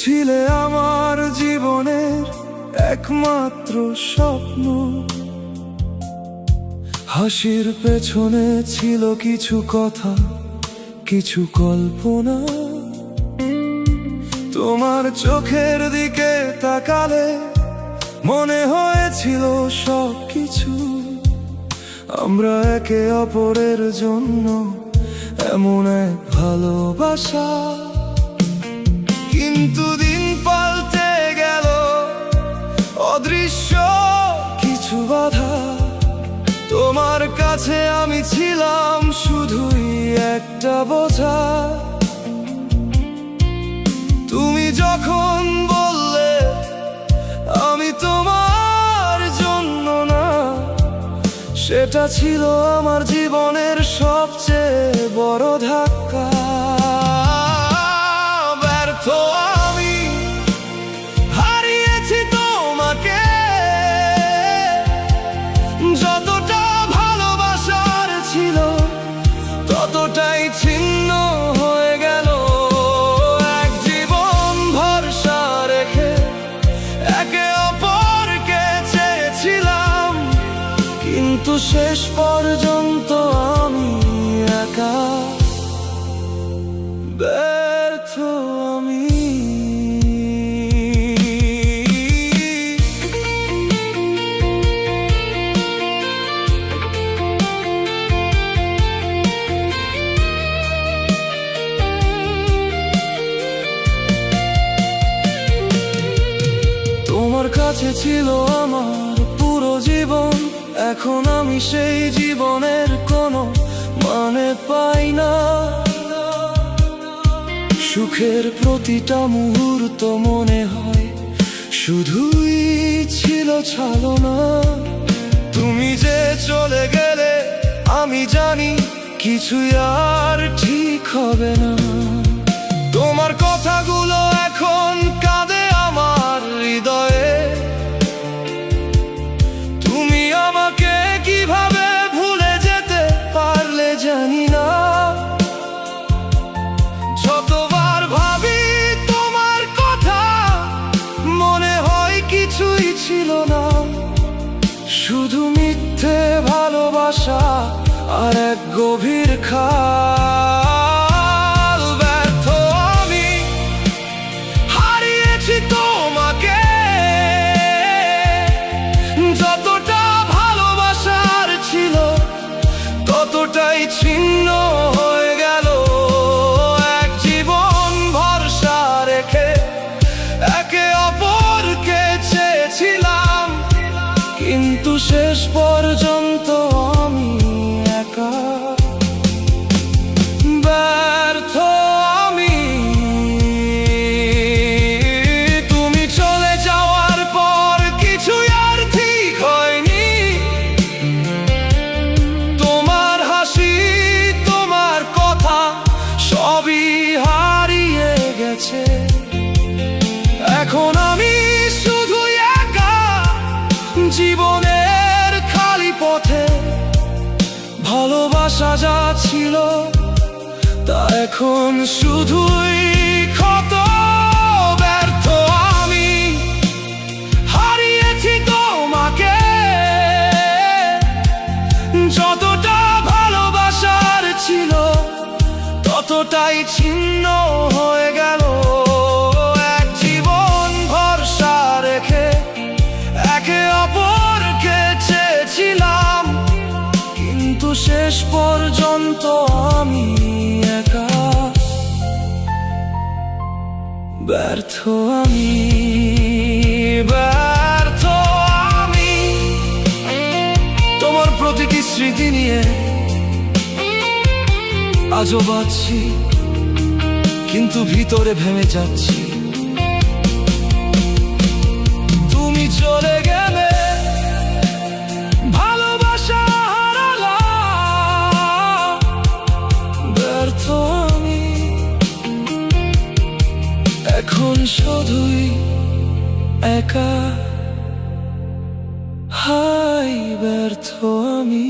ছিলে আমার জীবনের একমাত্র স্বপ্ন। হাসির পেছনে ছিল কিছু কথা, কিছু কল্পনা। তোমার চোখের দিকে তাকালে মনে হয়েছিল সব কিছু। আমরা একে অপরের জন্য এমন এক ভালোবাসা। কিন্তু দিন পাল্টে গেল, অদৃশ্য কিছু বাধা। তোমার কাছে আমি ছিলাম শুধুই একটা বোঝা। তুমি যখন বললে আমি তোমার জন্য না, সেটা ছিল আমার জীবনের সবচেয়ে বড় ধাক্কা। ব্যর্থ আমি, হারিয়েছি তোমাকে। যতটা ভালোবাসার ছিল ততটাই ছিন্ন হয়ে গেল। এক জীবন ভরসা রেখে একে অপরকে চেয়েছিলাম, কিন্তু শেষ পর্যন্ত আমি একা। ব্যর্থ আমি। তোমার কাছে ছিল আমার পুরো জীবন, এখন আমি সেই জীবনের কোনো মানে পাই না। সুখের প্রতিটা মুহূর্ত মনে হয় শুধুই ছিল ছলনা। তুমি যে চলে গেলে আমি জানি কিছুই আর ঠিক হবে না। তোমার কথাগুলো এখন কাঁদে আমার হৃদয়ে। তুমি আমাকে কিভাবে ভুলে যেতে পারলে জানি না। যতবার ভাবি তোমার কথা মনে হয় কিছুই ছিল না, শুধু মিথ্যে ভালোবাসা আর এক গভীর খাল। ব্যর্থ আমি, হারিয়েছি তোমাকে। যতটা ভালোবাসার ছিল ততটাই ছিন্ন হয়ে গেল। এক জীবন ভরসা রেখে একে অপরকে চেয়েছিলাম, কিন্তু শেষ পর্যন্ত আমি একা। ব্যর্থ আমি। তুমি চলে যাওয়ার পর কিছুই আর ঠিক হয়নি। তোমার হাসি, তোমার কথা সবই হারিয়ে গেছে। এখন আমি শুধু একা জীবনের খালি পথে। ভালোবাসা যা ছিল তা এখন শুধুই ক্ষত। ব্যর্থ আমি, হারিয়েছি তোমাকে। যতটা ভালোবাসার ছিল ততটাই ছিন্ন হয়ে গেল। এক জীবন ভরসা রেখে একে অপরকে চেয়েছিলাম, কিন্তু শেষ পর্যন্ত আমি একা। ব্যর্থ আমি। ব্যর্থ আমি। তোমার প্রতিটি স্মৃতি নিয়ে আজও বাঁচছি, কিন্তু ভিতরে ভেঙে যাচ্ছি। তুমি চলে গেলে ভালোবাসা হারালাম। ব্যর্থ আমি, এখন শুধুই একা। হাই ব্যর্থ আমি।